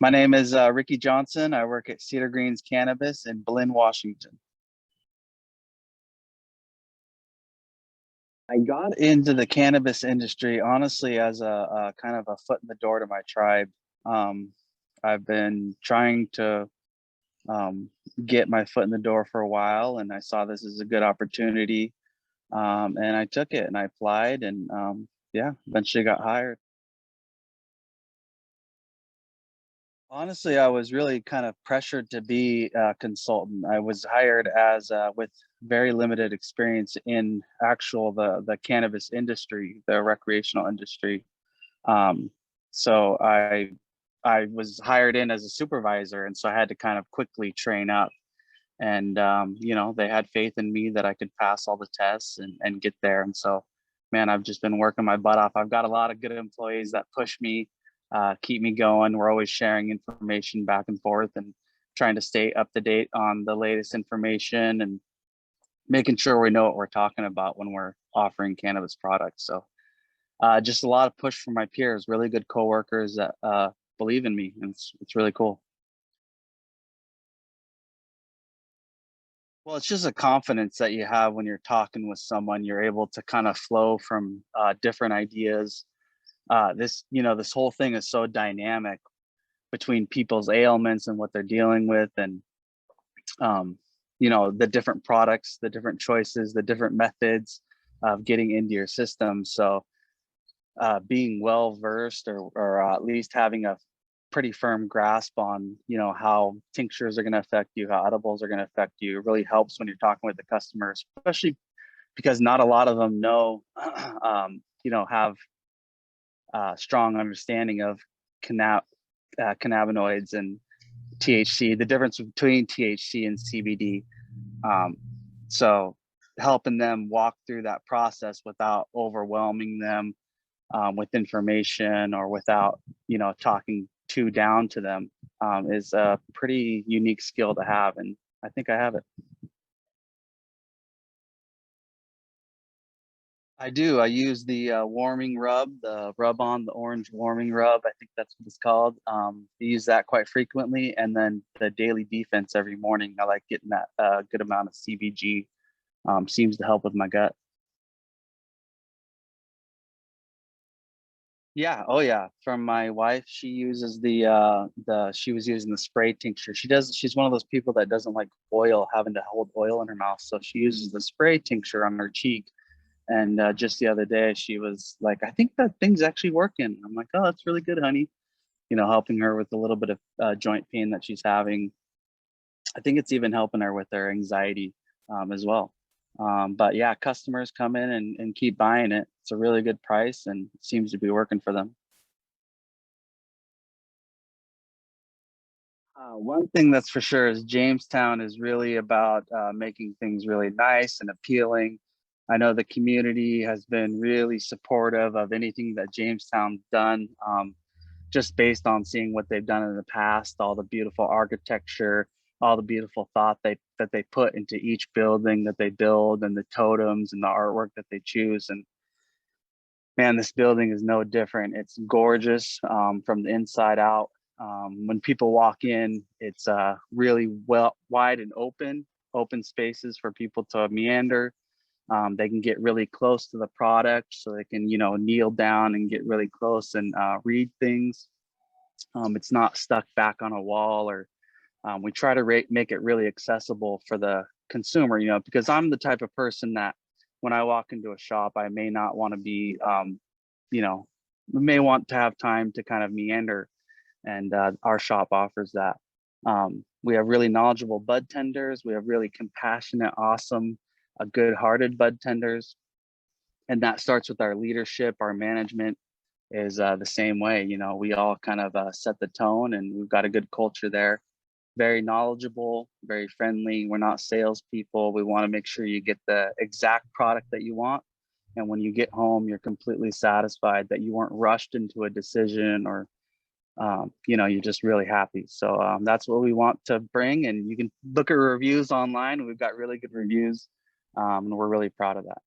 My name is Ricky Johnson. I work at Cedar Greens Cannabis in Blyn, Washington. I got into the cannabis industry honestly as a kind of a foot in the door to my tribe. Um, I've been trying to um, get my foot in the door for a while, and I saw this as a good opportunity, and I took it and I applied, and yeah, eventually got hired. Honestly, I was really kind of pressured to be a consultant. I was hired as with very limited experience in actual the cannabis industry, the recreational industry. Um, so I was hired in as a supervisor, and so I had to kind of quickly train up. And they had faith in me that I could pass all the tests and get there. And so, man, I've just been working my butt off. I've got a lot of good employees that push me, keep me going. We're always sharing information back and forth and trying to stay up to date on the latest information and making sure we know what we're talking about when we're offering cannabis products. So just a lot of push from my peers, really good coworkers that believe in me. And it's really cool. Well, it's just a confidence that you have when you're talking with someone. You're able to kind of flow from different ideas. This whole thing is so dynamic between people's ailments and what they're dealing with, and the different products, the different choices, the different methods of getting into your system. So being well versed, or at least having a pretty firm grasp on how tinctures are going to affect you, how edibles are going to affect you, it really helps when you're talking with the customers, especially because not a lot of them know have strong understanding of cannabinoids and THC, the difference between THC and CBD. So helping them walk through that process without overwhelming them with information, or without talking too down to them, is a pretty unique skill to have, and I think I have it. I do. I use the warming rub, the rub on, the orange warming rub. I think that's what it's called. I use that quite frequently, and then the daily defense every morning. I like getting that good amount of CBG. Seems to help with my gut. Yeah, oh yeah. From my wife, she uses she was using the spray tincture. She's one of those people that doesn't like oil, having to hold oil in her mouth. So she uses the spray tincture on her cheek. And just the other day, she was like, I think that thing's actually working. I'm like, oh, that's really good, honey. Helping her with a little bit of joint pain that she's having. I think it's even helping her with her anxiety as well. But yeah, customers come in and keep buying it. It's a really good price and it seems to be working for them. One thing that's for sure is Jamestown is really about making things really nice and appealing. I know the community has been really supportive of anything that Jamestown's done, just based on seeing what they've done in the past, all the beautiful architecture, all the beautiful thought that they put into each building that they build, and the totems and the artwork that they choose. And man, this building is no different. It's gorgeous from the inside out. When people walk in, it's really well wide and open spaces for people to meander. They can get really close to the product, so they can kneel down and get really close and read things. It's not stuck back on a wall, or we try to make it really accessible for the consumer. Because I'm the type of person that when I walk into a shop, I may not want to be, you know, may want to have time to kind of meander, and our shop offers that. We have really knowledgeable bud tenders. We have really compassionate, awesome, good-hearted bud tenders, and that starts with our leadership. Our management is the same way. We all kind of set the tone, and we've got a good culture there. Very knowledgeable, very friendly. We're not salespeople. We want to make sure you get the exact product that you want, and when you get home, you're completely satisfied that you weren't rushed into a decision, or you're just really happy. So that's what we want to bring. And you can look at reviews online. We've got really good reviews, and we're really proud of that.